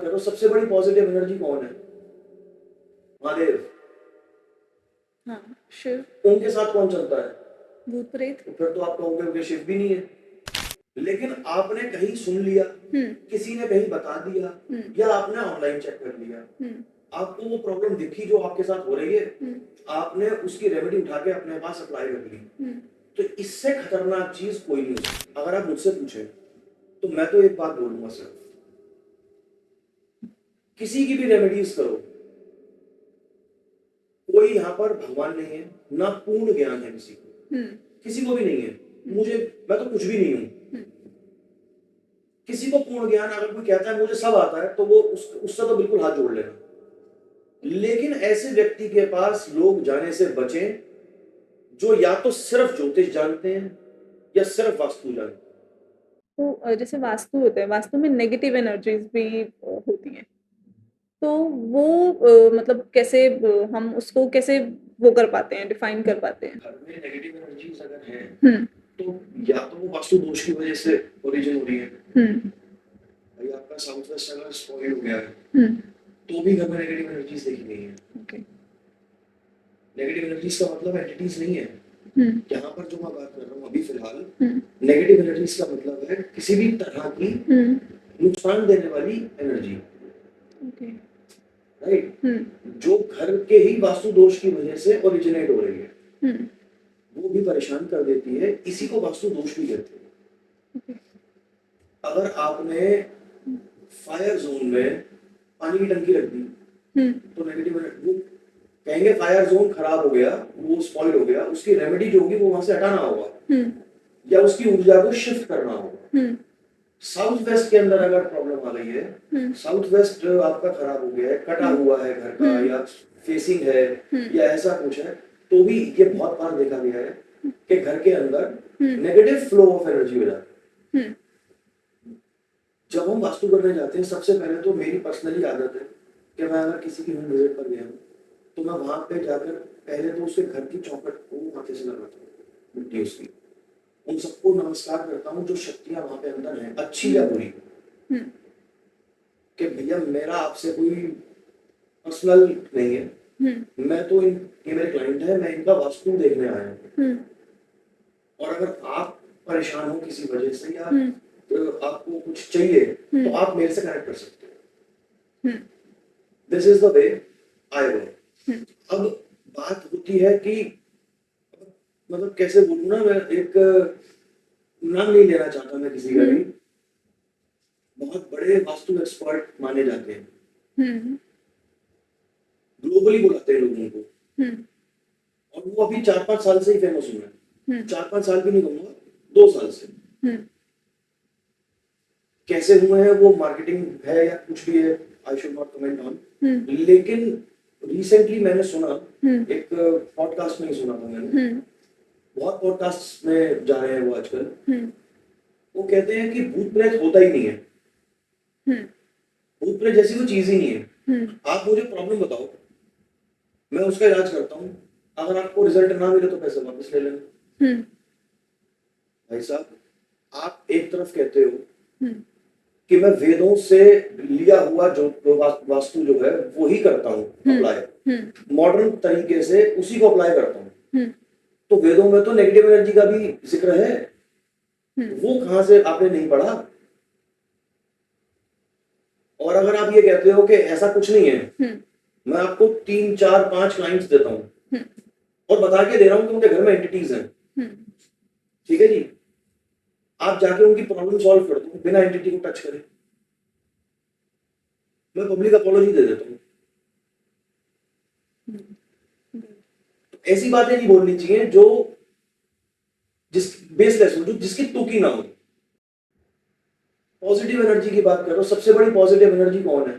करो, सबसे बड़ी पॉजिटिव एनर्जी कौन है? महादेव। हाँ, शिव। उनके साथ कौन चलता है? भूत प्रेत। तो फिर तो आप कहोगे उनके शिव भी नहीं है। लेकिन आपने कहीं सुन लिया, किसी ने कहीं बता दिया, या आपने ऑनलाइन चेक कर लिया, आपको वो प्रॉब्लम दिखी जो आपके साथ हो रही है, आपने उसकी रेमेडी उठा के अपने पास अप्लाई कर ली। तो इससे खतरनाक चीज कोई नहीं हो। अगर आप मुझसे पूछे तो मैं तो एक बात बोलूंगा सिर्फ, किसी की भी रेमेडीज करो, कोई यहाँ पर भगवान नहीं है, ना पूर्ण ज्ञान है किसी को, किसी को भी नहीं है। मैं तो कुछ भी नहीं हूं। किसी को पूर्ण ज्ञान अगर कोई कहता है मुझे सब आता है, तो वो उससे तो बिल्कुल हाथ जोड़ लेना। लेकिन ऐसे व्यक्ति के पास लोग जाने से बचें जो या तो सिर्फ ज्योतिष जानते हैं या सिर्फ वास्तु जानते हैं। तो जैसे वास्तु होता है, वास्तु में नेगेटिव एनर्जीज भी होती हैं। तो वो मतलब कैसे हम उसको कैसे वो कर पाते हैं, डिफाइन कर पाते हैं? घर में नेगेटिव एनर्जीज अगर हैं, तो या तो वो वास्तु दोष की वजह से ओरिजिन हो रही है। भाई आपका साउथ वेस्ट अगर स्पॉइल हो गया है, तो भी घर में नेगेटिव एनर्जीज देखी गई है। नेगेटिव एनर्जीज का मतलब एंटिटीज नहीं है। यहाँ पर जो मैं बात कर रहा हूँ अभी फिलहाल, नेगेटिव एनर्जीज का मतलब है किसी भी तरह की नुकसान देने वाली एनर्जी। राइट। जो घर के ही वास्तु दोष की वजह से ओरिजिनेट हो रही है, वो भी परेशान कर देती है। इसी को वास्तु दोष भी कहते हैं। अगर आपने फायर जोन में पानी की टंकी रख दी, तो नेगेटिव वो कहेंगे फायर जोन खराब हो गया, वो स्पॉइल हो गया, उसकी रेमेडी जो होगी वो वहां से हटाना होगा, या उसकी ऊर्जा को शिफ्ट करना होगा। साउथ वेस्ट के अंदर अगर प्रॉब्लम आ गई है, साउथ वेस्ट आपका खराब हो गया है, कटा हुआ है घर का, या फेसिंग है, या ऐसा कुछ है, तो भी ये बहुत बार देखा गया है कि घर के अंदर नेगेटिव फ्लो ऑफ एनर्जी हो जाती है। जब हम वास्तु करने जाते हैं, सबसे पहले तो मेरी पर्सनली आदत है कि मैं अगर किसी की होम विजिट पर गया हूँ, तो मैं वहां पे जाकर पहले तो उसके घर की चौखट को हाथे से लगाता हूँ, मिट्टी उसकी, उन सबको नमस्कार करता हूँ जो शक्तियां वहां पे अंदर हैं, अच्छी या बुरी, कि भैया मेरा आपसे कोई पर्सनल नहीं है, मैं तो ये मेरे क्लाइंट है, मैं इनका वास्तु देखने आया हूँ, और अगर आप परेशान हो किसी वजह से, या आपको कुछ चाहिए, तो आप मेरे से कनेक्ट कर सकते हो। This is the way I work. अब बात होती है कि मतलब कैसे बोलूं ना, मैं एक नाम नहीं लेना चाहता मैं किसी का भी, बहुत बड़े वास्तु एक्सपर्ट माने जाते हैं, ग्लोबली बुलाते हैं लोगों को, और वो अभी 4-5 साल से ही फेमस हुए हैं। 4-5 साल भी नहीं कहूंगा, 2 साल से। कैसे हुए हैं वो मार्केटिंग है या कुछ भी है, I should not comment on. लेकिन रिसेंटली मैंने सुना, एक पॉडकास्ट में ही सुना था मैंने, बहुत पॉडकास्ट में जा रहे हैं वो आजकल, वो कहते हैं कि भूत प्रेत होता ही नहीं है, भूत प्रेत जैसी कोई चीज ही नहीं है। आप मुझे प्रॉब्लम बताओ, मैं उसका इलाज करता हूँ, अगर आपको रिजल्ट ना मिले तो पैसे वापस ले लेना। भाई साहब, आप एक तरफ कहते हो कि मैं वेदों से लिया हुआ जो वास्तु जो है वो ही करता हूँ अप्लाई, मॉडर्न तरीके से उसी को अप्लाई करता हूँ, तो वेदों में तो नेगेटिव एनर्जी का भी जिक्र है, वो कहां से आपने नहीं पढ़ा? और अगर आप ये कहते हो कि ऐसा कुछ नहीं है, मैं आपको 3-4-5 क्लाइंट्स देता हूं और बता के दे रहा हूं कि उनके घर में एंटिटीज हैं, ठीक है जी, आप जाके उनकी प्रॉब्लम सॉल्व कर दो बिना एंटिटी को टच करे, मैं पब्लिक अपॉलॉजी दे देता हूं। ऐसी बातें नहीं बोलनी चाहिए जो जिस बेसलेस हो, जो जिसकी तुकी ना हो। पॉजिटिव एनर्जी की बात करो, सबसे बड़ी पॉजिटिव एनर्जी कौन है?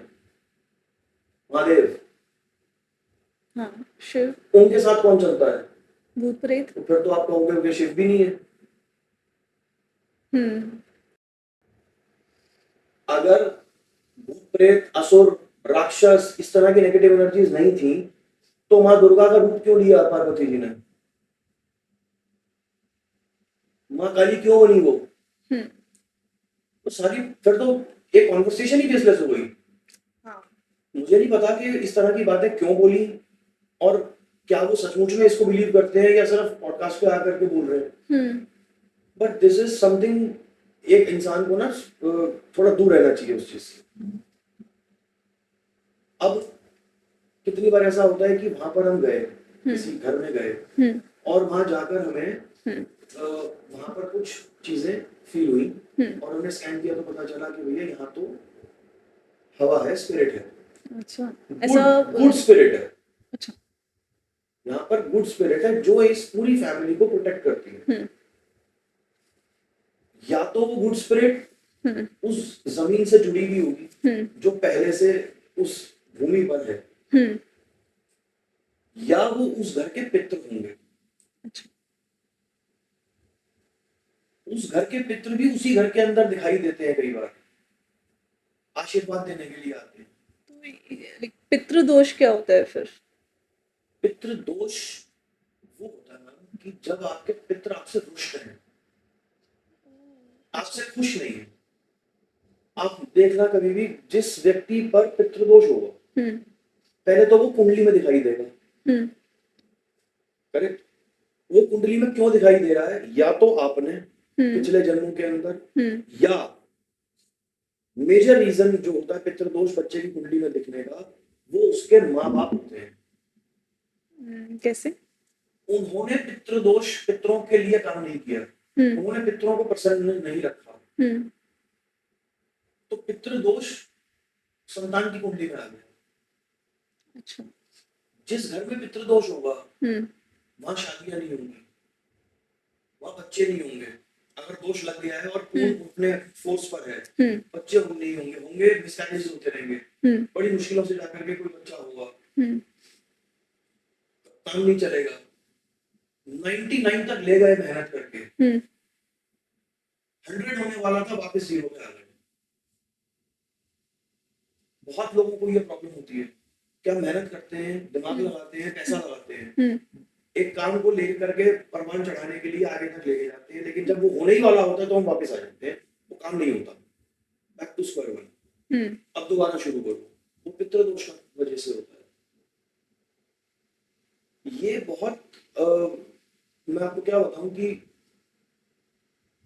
महादेव। हाँ, शिव। उनके साथ कौन चलता है? भूत प्रेत। तो फिर तो आप कहोगे उनके शिव भी नहीं है। अगर भूत प्रेत असुर राक्षस इस तरह की नेगेटिव एनर्जीज नहीं थी, तो मां दुर्गा का रूप क्यों लिया पार्वती जी ने? मां काली क्यों बनी वो? तो सारी फिर तो एक कॉन्वर्सेशन ही बेसलेस हो गई। मुझे नहीं पता कि इस तरह की बातें क्यों बोली और क्या वो सचमुच में इसको बिलीव करते हैं या सिर्फ पॉडकास्ट पे आकर के बोल रहे हैं, बट दिस इज समथिंग, एक इंसान को ना थोड़ा दूर रहना चाहिए उस चीज से। अब कितनी बार ऐसा होता है कि वहां पर हम गए, किसी घर में गए और वहां जाकर हमें वहां पर कुछ चीजें फील हुई और हमने स्कैन किया तो पता चला कि भैया यहाँ तो हवा है, स्पिरिट है, अच्छा, ऐसा गुड स्पिरिट है, अच्छा, यहाँ पर गुड स्पिरिट है जो इस पूरी फैमिली को प्रोटेक्ट करती है। या तो वो गुड स्पिरिट उस जमीन से जुड़ी हुई होगी जो पहले से उस भूमि पर है, या वो उस घर के पितृ होंगे। अच्छा, उस घर के पितृ भी उसी घर के अंदर दिखाई देते हैं, कई बार आशीर्वाद देने के लिए आते हैं। तो पितृदोष क्या होता है फिर? पितृ दोष वो होता है मैम कि जब आपके पितृ आपसे रुष्ट हैं, आपसे खुश नहीं है। आप देखना कभी भी जिस व्यक्ति पर पितृदोष होगा, पहले तो वो कुंडली में दिखाई देगा, करेक्ट? वो कुंडली में क्यों दिखाई दे रहा है? या तो आपने पिछले जन्मों के अंदर, या मेजर रीजन जो होता है पितृदोष बच्चे की कुंडली में दिखने का, वो उसके माँ बाप होते हैं। कैसे? उन्होंने पितृदोष पितरों के लिए काम नहीं किया, उन्होंने पितरों को प्रसन्न नहीं रखा, तो पितृदोष संतान की कुंडली में आ गया। अच्छा, जिस घर में पितृदोष होगा वहां शादियां नहीं होंगी, वहां बच्चे नहीं होंगे। अगर दोष लग गया है और पूर्ण अपने फोर्स पर है, बच्चे नहीं होंगे, होंगे मिसकैरेज होते रहेंगे, बड़ी मुश्किलों से जाकर के कोई बच्चा होगा, काम नहीं चलेगा। 99 तक ले गए मेहनत करके, 100 होने वाला था, वापस 0 पे आ गए। बहुत लोगों को ये प्रॉब्लम होती है, क्या मेहनत करते हैं, दिमाग लगाते हैं, पैसा लगाते हैं, एक काम को लेकर करके प्रमाण चढ़ाने के लिए आगे तक लेके जाते हैं, लेकिन जब वो होने ही वाला होता है तो हम वापस आ जाते हैं, वो काम नहीं होता, बैक टू स्क्वायर वन, अब दोबारा शुरू करो। वो पितृदोष की वजह से होता है। ये बहुत मैं आपको क्या बताऊं कि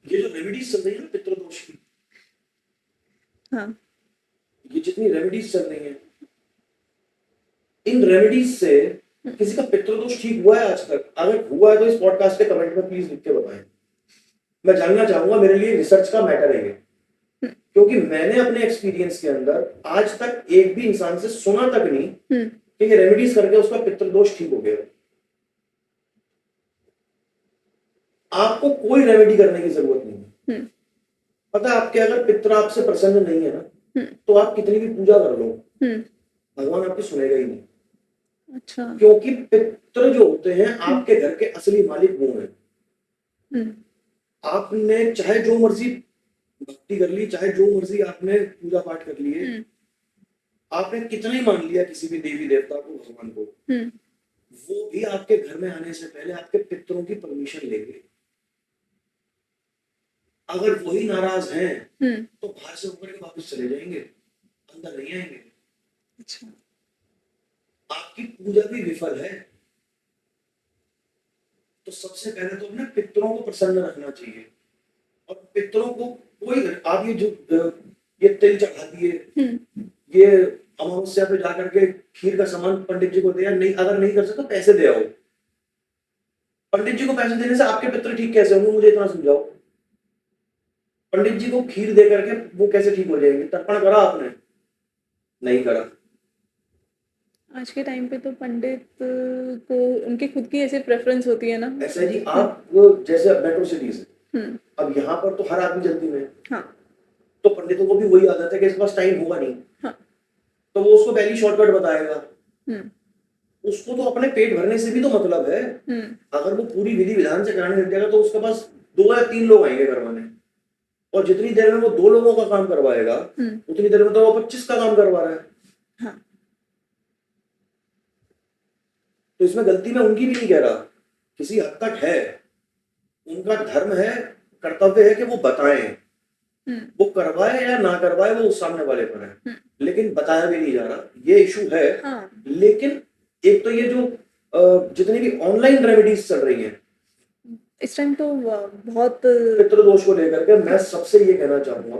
ये जो रेमेडीज चल रही है ना पितृदोष की, हाँ, ये जितनी रेमेडीज चल रही है, इन रेमेडीज से किसी का पितृदोष ठीक हुआ है आज तक? अगर हुआ है तो इस पॉडकास्ट के कमेंट में प्लीज लिख के बताएं, मैं जानना चाहूंगा। मेरे लिए रिसर्च का मैटर है ये, क्योंकि मैंने अपने एक्सपीरियंस के अंदर आज तक एक भी इंसान से सुना तक नहीं कि ये रेमेडीज करके उसका पितृदोष ठीक हो गया। आपको कोई रेमेडी करने की जरूरत नहीं है। पता है, आपके अगर पितृ आपसे प्रसन्न नहीं है ना, तो आप कितनी भी पूजा कर लो, भगवान आपकी सुनेगा ही नहीं। अच्छा, क्योंकि पितृ जो होते हैं आपके घर के असली मालिक वो हैं। आपने चाहे जो मर्जी भक्ति कर ली, चाहे जो मर्जी आपने पूजा पाठ कर लिए, आपने कितना ही मान लिया किसी भी देवी देवता को, भगवान को, वो भी आपके घर में आने से पहले आपके पितरों की परमिशन लेंगे। अगर वही नाराज हैं तो बाहर से होकर के वापस चले जाएंगे, अंदर नहीं आएंगे। अच्छा, आपकी पूजा भी विफल है। तो सबसे पहले तो अपने पितरों को प्रसन्न रखना चाहिए, और पितरों को कोई, आप ये जो ये तिल चढ़ा दिए, ये अमावस्या पे जाकर के खीर का सामान पंडित जी को दिया, नहीं अगर नहीं कर सकते तो पैसे दे आओ। पंडित जी को पैसे देने से आपके पितृ ठीक कैसे होंगे, मुझे इतना समझाओ। पंडित जी को खीर दे करके वो कैसे ठीक हो जाएंगे? तर्पण करा आपने? नहीं करा। आज के टाइम पे तो पंडित को उनकी खुद की ऐसे प्रेफरेंस होती है ना। ऐसा जी, आप जैसे मेट्रो सिटीज है, अब यहाँ पर तो हर आदमी जल्दी में, हाँ, तो पंडितों को भी वही आदत है कि इसके पास टाइम होगा नहीं, हाँ, तो वो उसको पहली शॉर्टकट बताएगा। उसको तो अपने पेट भरने से भी तो मतलब है। अगर वो पूरी विधि विधान से कराने लग जाएगा तो उसके पास 2 या 3 लोग आएंगे करवाने, और जितनी देर में वो 2 लोगों का काम करवाएगा, उतनी देर में तो वो 25 का काम करवा रहा है। हाँ। तो इसमें गलती मैं उनकी भी नहीं कह रहा, किसी हद तक है, उनका धर्म है, कर्तव्य है कि वो बताएं, वो करवाए या ना करवाए वो उस सामने वाले पर है। लेकिन बताया भी नहीं जा रहा, ये इशू है। हाँ लेकिन एक तो ये जो जितनी भी ऑनलाइन रेमेडीज चल रही हैं इस टाइम तो बहुत पितृदोष को लेकर के, मैं सबसे ये कहना चाहूंगा,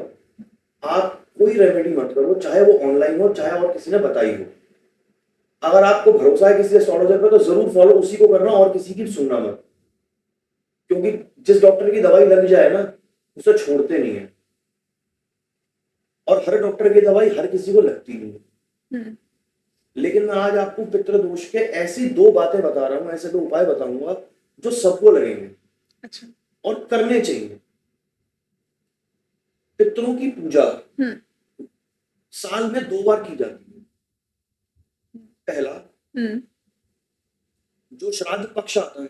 आप कोई रेमेडी मत करो, चाहे वो ऑनलाइन हो चाहे और किसी ने बताई हो। अगर आपको भरोसा है किसी एस्ट्रोलॉजर पे तो जरूर फॉलो उसी को करना, और किसी की सुनना मत, क्योंकि जिस डॉक्टर की दवाई लग जाए ना उसे छोड़ते नहीं है, और हर डॉक्टर की दवाई हर किसी को लगती नहीं है। लेकिन मैं आज आपको पितृदोष के ऐसी दो बातें बता रहा हूं, ऐसे दो उपाय बताऊंगा जो सबको लगेंगे अच्छा और करने चाहिए। पितरों की पूजा साल में 2 बार की जाती है। पहला, जो श्राद्ध पक्ष आता है,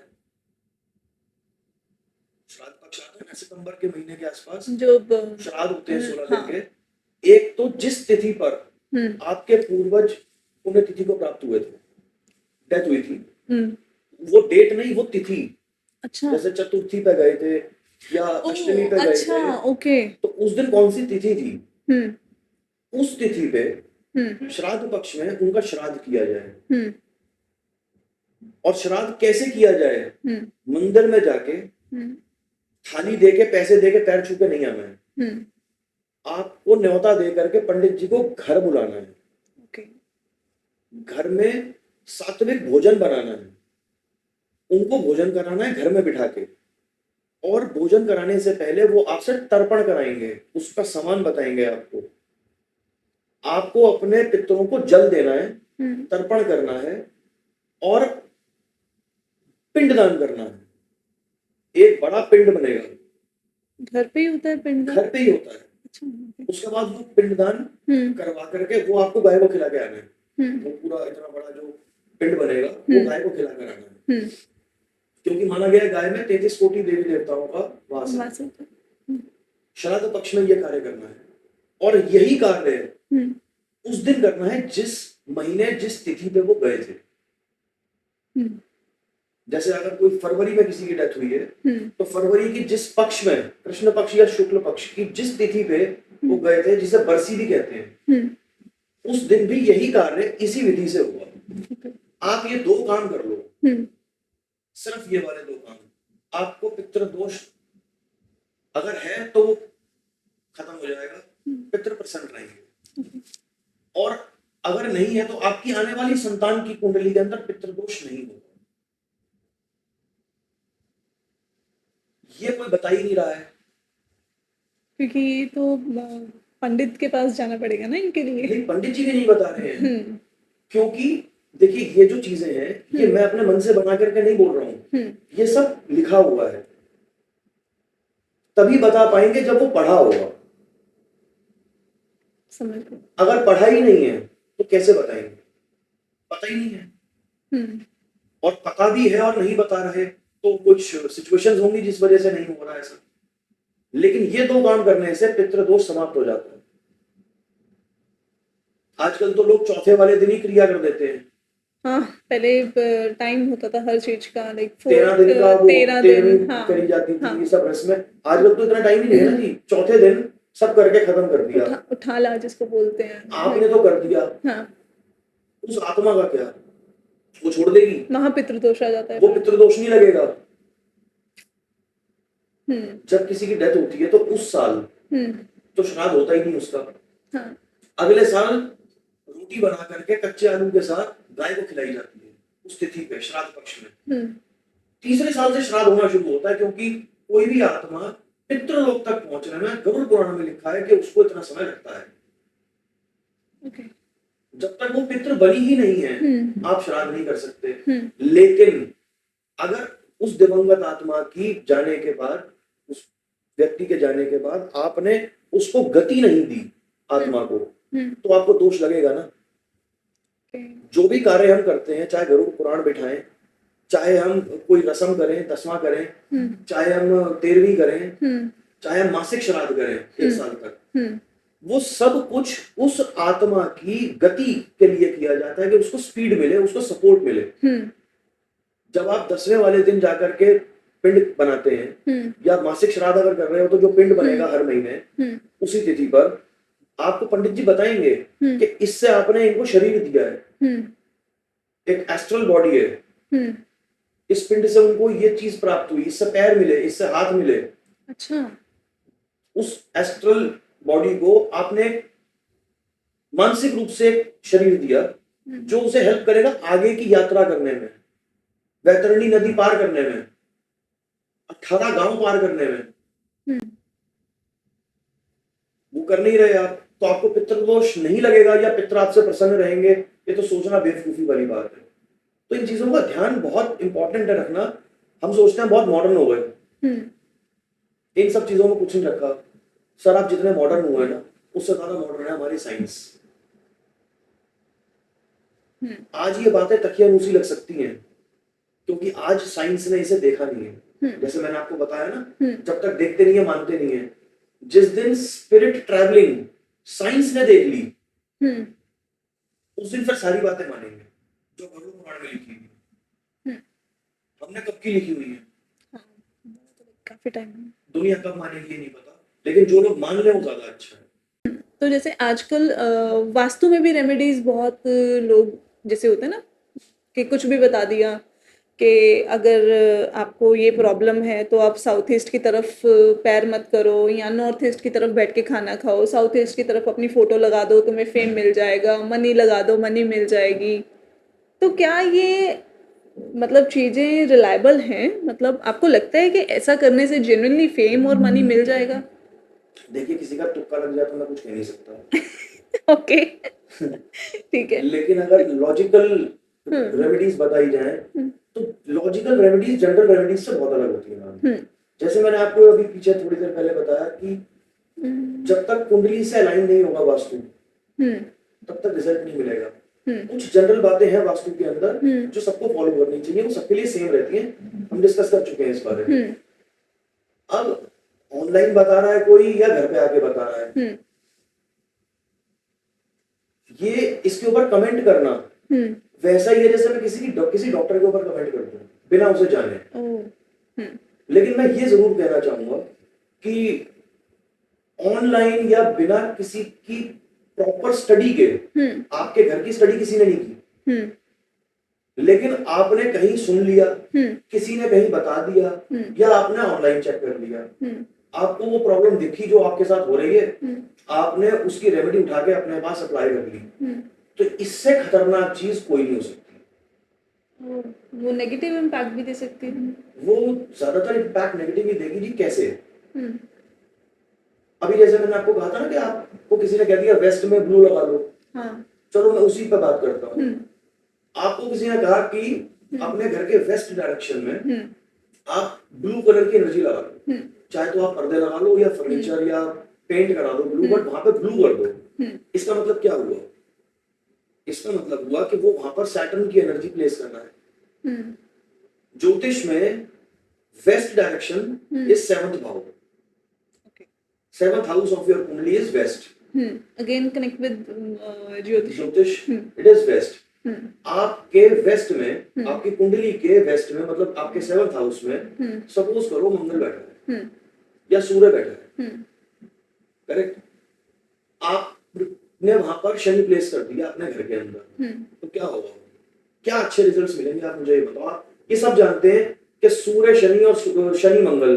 श्राद्ध पक्ष आता है ना सितंबर के महीने के आसपास, जो श्राद्ध होते हैं 16 हाँ। दिन के। एक तो जिस तिथि पर आपके पूर्वज पुण्यतिथि को प्राप्त हुए थे, डेथ हुई थी, वो डेट नहीं, वो तिथि। अच्छा जैसे चतुर्थी पे गए थे या अष्टमी पे गए अच्छा थे, ओके तो उस दिन कौन सी तिथि थी, उस तिथि पे श्राद्ध पक्ष में उनका श्राद्ध किया जाए। और श्राद्ध कैसे किया जाए, मंदिर में जाके थाली देके पैसे देके पैर छू के नहीं आना है, आपको न्योता दे करके पंडित जी को घर बुलाना है, घर में सात्विक भोजन बनाना है, उनको भोजन कराना है घर में बिठा के, और भोजन कराने से पहले वो आपसे तर्पण कराएंगे, उसका सामान बताएंगे आपको। आपको अपने पितरों को जल देना है, तर्पण करना है और पिंडदान करना है। एक बड़ा पिंड बनेगा, घर पे ही होता है पिंडदान? घर पे ही होता है। अच्छा उसके बाद वो पिंडदान करवा करके वो आपको गाय को खिला के आना है। वो पूरा इतना बड़ा जो पिंड बनेगा वो गाय को खिला कर आना है, क्योंकि माना गया है गाय में 33 कोटि देवी देवताओं का वास है। श्राद्ध पक्ष में ये कार्य करना है, और यही कार्य उस दिन करना है जिस महीने जिस तिथि पे वो गए थे। जैसे अगर कोई फरवरी में किसी की डेथ हुई है, तो फरवरी की जिस पक्ष में, कृष्ण पक्ष या शुक्ल पक्ष की जिस तिथि पे वो गए थे, जिसे बरसी भी कहते हैं, उस दिन भी यही कार्य इसी विधि से हुआ। आप ये 2 काम कर लो, सिर्फ ये वाले 2 काम, आपको पितृदोष अगर है तो वो खत्म हो जाएगा, पितृ प्रसन्न रहेंगे। और अगर नहीं है तो आपकी आने वाली संतान की कुंडली के अंदर पितृदोष नहीं होगा। ये कोई बता ही नहीं रहा है, क्योंकि ये तो पंडित के पास जाना पड़ेगा ना इनके लिए। लेकिन पंडित जी भी नहीं बता रहे हैं, क्योंकि देखिए ये जो चीजें हैं ये मैं अपने मन से बना करके नहीं बोल रहा हूं, ये सब लिखा हुआ है, तभी बता पाएंगे जब वो पढ़ा होगा। समझ लो। अगर पढ़ा ही नहीं है तो कैसे बताएंगे, पता ही नहीं है। और पता भी है और नहीं बता रहे तो कुछ सिचुएशंस होंगी जिस वजह से नहीं हो रहा है ऐसा। लेकिन ये 2 काम करने से पितृदोष समाप्त हो जाता है। आजकल तो लोग चौथे वाले दिन ही क्रिया कर देते हैं। हाँ पहले टाइम होता था हर चीज का, लाइक 13 दिन का वो 13 दिन करी जाती थी ये सब रस्में। आजकल तो इतना टाइम ही नहीं है ना जी, चौथे दिन सब करके खत्म कर दिया। उठाला जिसको बोलते हैं, आपने तो कर दिया, उस आत्मा का क्या, वो छोड़ देगी, वहां पितृदोष आ जाता है, वो पितृदोष नहीं लगेगा। जब किसी की डेथ होती है तो उस साल तो श्राद्ध होता ही नहीं उसका। अगले साल रोटी बना करके कच्चे आलू के साथ गाय को खिलाई जाती है उस तिथि पे, श्राद्ध पक्ष में। तीसरे साल से श्राद्ध होना शुरू होता है, क्योंकि कोई भी आत्मा पितृलोक तक पहुंचने में गरुड़ पुराण में लिखा है कि उसको इतना समय लगता है। जब तक वो पितृ बनी ही नहीं है आप श्राद्ध नहीं कर सकते। लेकिन अगर उस दिवंगत आत्मा की जाने के बाद, उस व्यक्ति के जाने के बाद आपने उसको गति नहीं दी आत्मा को, तो आपको दोष लगेगा ना। जो भी कार्य हम करते हैं, चाहे गरुड़ पुराण बिठाएं, चाहे हम कोई रस्म करें, 10वां करें, चाहे हम 13वीं करें, चाहे हम मासिक श्राद्ध करें 1 साल तक, वो सब कुछ उस आत्मा की गति के लिए किया जाता है कि उसको स्पीड मिले, उसको सपोर्ट मिले। जब आप 10वें वाले दिन जाकर के पिंड बनाते हैं या मासिक श्राद्ध अगर कर रहे हो, तो जो पिंड बनेगा हर महीने उसी तिथि पर, आपको पंडित जी बताएंगे कि इससे आपने इनको शरीर दिया है, एक एस्ट्रल बॉडी है, इस पिंड से उनको ये चीज प्राप्त हुई, इससे पैर मिले, इससे हाथ मिले। अच्छा। उस एस्ट्रल बॉडी को आपने मानसिक रूप से एक शरीर दिया जो उसे हेल्प करेगा आगे की यात्रा करने में, वैतरणी नदी पार करने में, 18 गांव पार करने में। वो कर नहीं रहे आप, तो आपको पितृदोष नहीं लगेगा या पितृ आपसे प्रसन्न रहेंगे, ये तो सोचना बेवकूफी वाली बात है। तो इन चीजों का ध्यान बहुत इंपॉर्टेंट है रखना। हम सोचते हैं बहुत मॉडर्न हो गए, इन सब चीजों में कुछ नहीं रखा। सर आप जितने मॉडर्न हुए ना, उससे ज्यादा मॉडर्न है हमारी साइंस। आज ये बातें तकियानूसी लग सकती हैं क्योंकि आज साइंस ने इसे देखा नहीं है। जैसे मैंने आपको बताया ना, जब तक देखते नहीं है मानते नहीं है। जिस दिन स्पिरिट ट्रैवलिंग साइंस ने देख ली, उस दिन फिर सारी बातें मानेंगे जो गरुड़ पुराण में लिखी हुई। हमने कब की लिखी हुई है, काफी टाइम। दुनिया कब मानेगी ये नहीं पता, लेकिन जो लोग मान ले वो ज्यादा अच्छा है। तो जैसे आजकल वास्तु में भी रेमेडीज बहुत लोग जैसे होते हैं ना कि कुछ भी बता दिया कि अगर आपको ये प्रॉब्लम है तो आप साउथ ईस्ट की तरफ पैर मत करो या नॉर्थ ईस्ट की तरफ बैठ के खाना खाओ, साउथ ईस्ट की तरफ अपनी फोटो लगा दो तुम्हें फेम मिल जाएगा, मनी लगा दो मनी मिल जाएगी। तो क्या ये मतलब चीजें रिलायबल हैं? मतलब आपको लगता है कि ऐसा करने से जेन्युइनली फेम और मनी मिल जाएगा? देखिए किसी का तुक्का लग जाए तो मैं कुछ कह नहीं सकता। ओके ठीक है। लेकिन अगर लॉजिकल रेमेडीज बताई जाए तो लॉजिकल रेमेडीज जनरल रेमेडीज से बहुत अलग होती है। जैसे मैंने आपको अभी पीछे थोड़ी देर पहले बताया कि जब तक कुंडली से अलाइन नहीं होगा वास्तु, तब तक रिजल्ट नहीं मिलेगा। कुछ जनरल बातें हैं वास्तु के अंदर जो सबको फॉलो करनी चाहिए, वो सबके लिए सेम रहती हैं। हम डिस्कस कर चुके हैं इस बारे में। अब ऑनलाइन बता रहा है कोई या घर पे आके बता रहा है, ये इसके ऊपर कमेंट करना वैसा ही है जैसे मैं किसी डॉक्टर के ऊपर कमेंट करता हूँ बिना उसे जाने। लेकिन मैं ये जरूर कहना चाहूंगा कि ऑनलाइन या बिना किसी की प्रॉपर स्टडी के, आपके घर की स्टडी किसी ने नहीं की, लेकिन आपने कहीं सुन लिया, किसी ने कहीं बता दिया, या आपने ऑनलाइन चेक कर लिया, आपको वो प्रॉब्लम दिखी जो आपके साथ हो रही है, आपने उसकी रेमेडी उठा के अपने पास अप्लाई कर ली, तो इससे खतरनाक चीज कोई नहीं हो सकती। वो नेगेटिव इम्पैक्ट भी दे सकती है। वो ज्यादातर इम्पैक्ट नेगेटिव ही देगी जी। कैसे? अभी जैसे मैंने आपको कहा था ना कि आपको किसी ने कह दिया वेस्ट में ब्लू लगा लो, चलो मैं उसी पे बात करता हूँ। आपको किसी ने कहा कि अपने घर के वेस्ट डायरेक्शन में आप ब्लू कलर की एनर्जी लगा लो, चाहे तो आप पर्दे लगा लो या फर्नीचर या पेंट करा दो ब्लू, बट वहां पे ब्लू कर दो। इसका मतलब क्या हुआ? इसका मतलब हुआ कि वो वहां पर सैटर्न की एनर्जी प्लेस करना है। ज्योतिष में वेस्ट डायरेक्शन इज 7th भाव। 7th house of your kundli is west. Again connect with jyotish, it is west. आपके वेस्ट में, आपकी कुंडली के वेस्ट में, मतलब आपके 7th हाउस में सपोज करो मंगल बैठा है या सूर्य बैठा है, करेक्ट? आपने वहां पर शनि प्लेस कर दिया अपने घर के अंदर, तो क्या होगा? क्या अच्छे रिजल्ट्स मिलेंगे आप मुझे ये बताओ। आप ये सब जानते हैं कि सूर्य शनि और शनि मंगल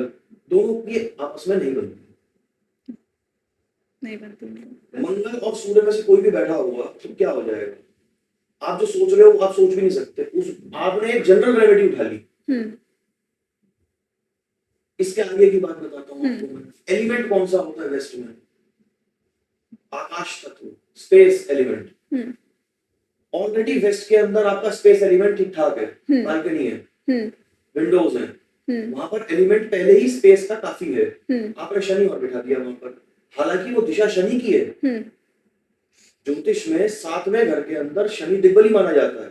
दोनों की आपस में नहीं बनती। मंगल और सूर्य में से कोई भी बैठा होगा तो क्या हो जाएगा? आप जो सोच रहे हो आप सोच भी नहीं सकते। आपने एक जनरल रेमेडी उठा ली। इसके आगे की बात बताता हूँ आपको मैं। एलिमेंट कौन सा होता है वेस्ट में? आकाश तत्व, स्पेस एलिमेंट। ऑलरेडी वेस्ट के अंदर आपका स्पेस एलिमेंट ठीक ठाक है, बालकनी है, विंडोज है, वहां पर एलिमेंट पहले ही स्पेस का काफी है। आपने शनि और बिठा दिया वहां पर, हालांकि वो दिशा शनि की है। ज्योतिष में 7वें घर के अंदर शनि दिग्बली माना जाता है,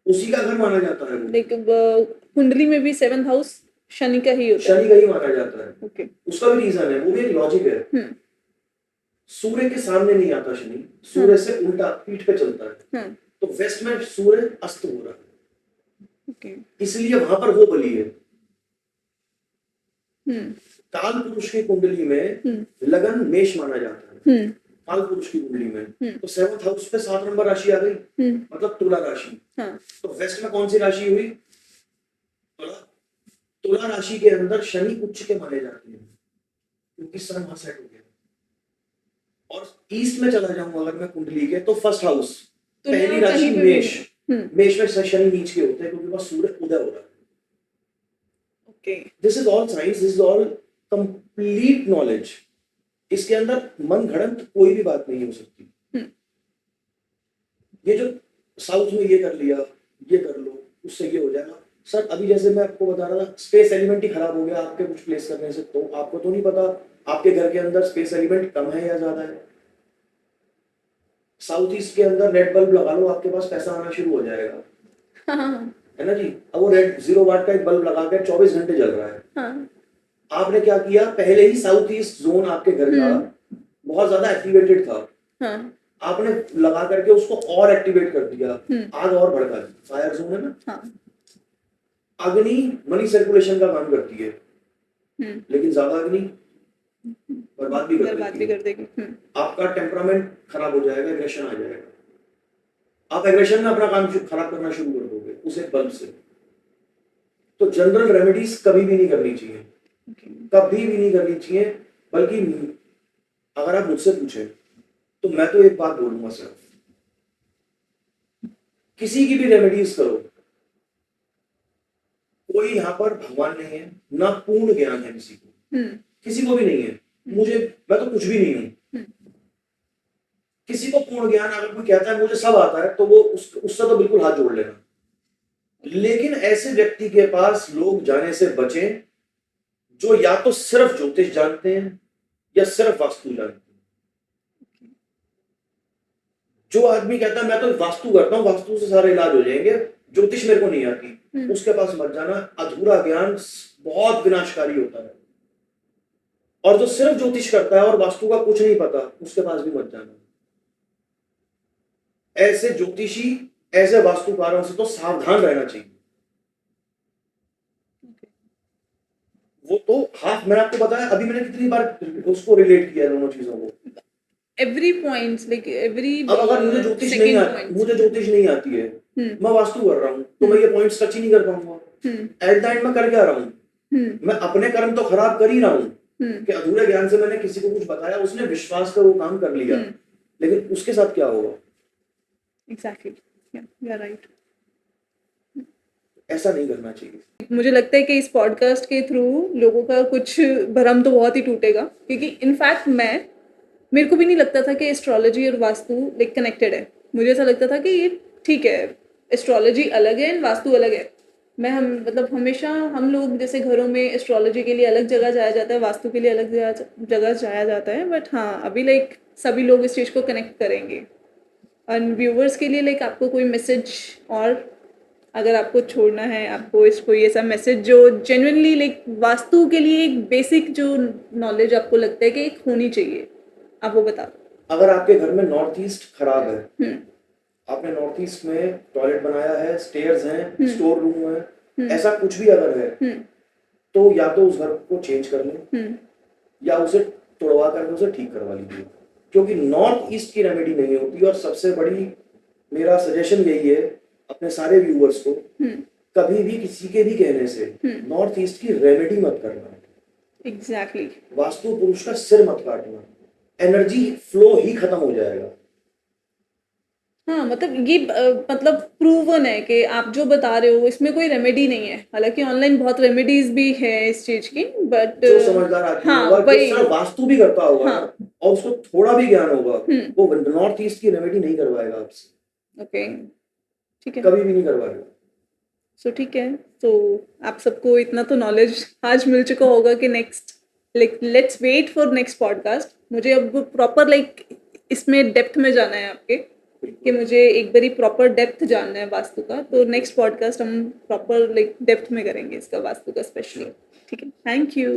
उसी का घर माना जाता है। लेकिन कुंडली में भी 7th हाउस शनि का ही होता है, शनि का ही माना जाता है। okay. उसका भी रीजन है, वो भी एक लॉजिक है। सूर्य के सामने नहीं आता शनि, सूर्य से उल्टा पीठ पे चलता है। तो वेस्ट में सूर्य अस्त हो रहा है, इसलिए वहां पर वो बली है। काल पुरुष की कुंडली में लगन मेष माना जाता है, काल पुरुष की कुंडली में, तो 7th हाउस पे 7 नंबर राशि आ गई, मतलब तुला राशि। हाँ, तो वेस्ट में कौन सी राशि हुई? तुला। तुला राशि के अंदर शनि उच्च के माने जाते हैं, क्योंकि सन वहां सेट हो गया। और ईस्ट में चला जाऊं अगर मैं कुंडली के, तो फर्स्ट हाउस, तुला पहली राशि कहीं पे भी मेष। मेष में शनि नीच के होते हैं, क्योंकि वहां सूर्य उदय हो रहा है। Okay, this is all science, this is all complete knowledge. इसके अंदर मन घड़ंत कोई भी बात नहीं हो सकती। ये जो साउथ में ये कर लिया, ये कर लो, उससे ये हो जाएगा। सर अभी जैसे मैं आपको बता रहा था, स्पेस एलिमेंट ही खराब हो गया आपके कुछ प्लेस करने से, तो आपको तो नहीं पता आपके घर के अंदर स्पेस एलिमेंट कम है या ज्यादा है। साउथ ईस्ट के अंदर रेड बल्ब लगा लो, आपके पास पैसा आना शुरू हो जाएगा। हाँ, है ना जी? अब वो रेड 0 वाट का एक बल्ब लगा के 24 घंटे जल रहा है। हाँ, आपने क्या किया, पहले ही साउथ ईस्ट जोन आपके घर का बहुत ज्यादा एक्टिवेटेड था, हाँ, आपने लगा करके उसको और एक्टिवेट कर दिया, आग और भड़का दी। फायर जोन है ना। हाँ, अग्नि मनी सर्कुलेशन का काम करती है, लेकिन ज्यादा अग्नि बर्बाद भी कर देगी। आपका टेम्परामेंट खराब हो जाएगा, एग्रेशन आ जाएगा। आप एग्रेशन में अपना काम खराब करना शुरू कर दोगे उस एक बल्ब से। तो जनरल रेमेडीज कभी भी नहीं करनी चाहिए, कभी भी नहीं करनी चाहिए। बल्कि अगर आप मुझसे पूछे तो मैं तो एक बात बोलूंगा सर, किसी की भी रेमेडीज करो, कोई यहाँ पर भगवान नहीं है, ना पूर्ण ज्ञान है किसी को भी नहीं है। मैं तो कुछ भी नहीं हूं। किसी को पूर्ण ज्ञान अगर कोई कहता है मुझे सब आता है, तो वो उससे तो बिल्कुल हाथ जोड़ लेना। लेकिन ऐसे व्यक्ति के पास लोग जाने से बचें जो या तो सिर्फ ज्योतिष जानते हैं या सिर्फ वास्तु जानते हैं। जो आदमी कहता है मैं तो वास्तु करता हूं, वास्तु से सारे इलाज हो जाएंगे, ज्योतिष मेरे को नहीं आती, उसके पास मत जाना। अधूरा ज्ञान बहुत विनाशकारी होता है। और जो सिर्फ ज्योतिष करता है और वास्तु का कुछ नहीं पता, उसके पास भी मत जाना। ऐसे ज्योतिषी, ऐसे वास्तुकारों से तो सावधान रहना चाहिए। वो तो हाफ मैंने आपको बताया, अभी मैंने कितनी बार उसको रिलेट किया दोनों चीजों को। एवरी पॉइंट्स लाइक एवरी अब अगर मुझे ज्योतिष नहीं आती है, मैं वास्तु कर रहा हूँ, तो मैं ये पॉइंट्स टच ही नहीं कर पाऊंगा। एट द एंड मैं कर क्या रहा हूँ, मैं अपने कर्म तो खराब कर ही रहा हूँ कि अधूरे ज्ञान से मैंने किसी को कुछ बताया, उसने विश्वास कर वो काम कर लिया, लेकिन उसके साथ क्या होगा? Exactly, you are right. ऐसा नहीं करना चाहिए। मुझे लगता है कि इस पॉडकास्ट के थ्रू लोगों का कुछ भ्रम तो बहुत ही टूटेगा, क्योंकि इनफैक्ट मेरे को भी नहीं लगता था कि एस्ट्रोलॉजी और वास्तु लाइक कनेक्टेड है। मुझे ऐसा लगता था कि ये ठीक है, एस्ट्रोलॉजी अलग है एंड वास्तु अलग है। मतलब हमेशा हम लोग जैसे घरों में एस्ट्रोलॉजी के लिए अलग जगह जाया जाता है, वास्तु के लिए अलग जगह जाया जाता है, बट हाँ अभी लाइक सभी लोग इस चीज़ को कनेक्ट करेंगे। और व्यूवर्स के लिए लाइक आपको कोई मैसेज, और अगर आपको छोड़ना है, आपको कोई ऐसा मैसेज जो जेन्युइनली लाइक वास्तु के लिए एक बेसिक जो नॉलेज आपको लगता है कि एक होनी चाहिए, आप वो बता दो। अगर आपके घर में नॉर्थ ईस्ट खराब है, आपने नॉर्थ ईस्ट में टॉयलेट बनाया है, स्टेयर्स हैं, स्टोर रूम है, ऐसा कुछ भी अगर है, तो या तो उस घर को चेंज कर लें या उसे तोड़वा करके उसे ठीक करवा लीजिए, क्योंकि नॉर्थ ईस्ट की रेमेडी नहीं होती। और सबसे बड़ी मेरा सजेशन यही है अपने सारे व्यूअर्स को, कभी भी किसी के भी कहने से नॉर्थ ईस्ट की रेमेडी मत करना। एग्जैक्टली। वास्तु पुरुष का सिर मत काटना, एनर्जी फ्लो ही खत्म हो जाएगा। हाँ, मतलब ये मतलब प्रूवन है कि आप जो बता रहे हो इसमें कोई रेमेडी नहीं है। हालांकि ऑनलाइन बहुत रेमेडीज भी है इस चीज की, बट जो समझदार आदमी होगा, जो सिर्फ वास्तु भी करता होगा और उसको थोड़ा भी ज्ञान होगा, वो नॉर्थ ईस्ट की रेमेडी नहीं करवाएगा आपसे। ओके, ठीक है, कभी भी नहीं करवाएगा। सो ठीक है, तो आप सबको इतना तो नॉलेज आज मिल चुका होगा कि next like let's wait for next podcast. मुझे अब प्रॉपर लाइक इसमें डेप्थ में जाना है आपके, कि मुझे एक बारी प्रॉपर डेप्थ जानना है वास्तु का। तो नेक्स्ट पॉडकास्ट हम प्रॉपर लाइक डेप्थ में करेंगे इसका, वास्तु का स्पेशली। ठीक है, थैंक यू।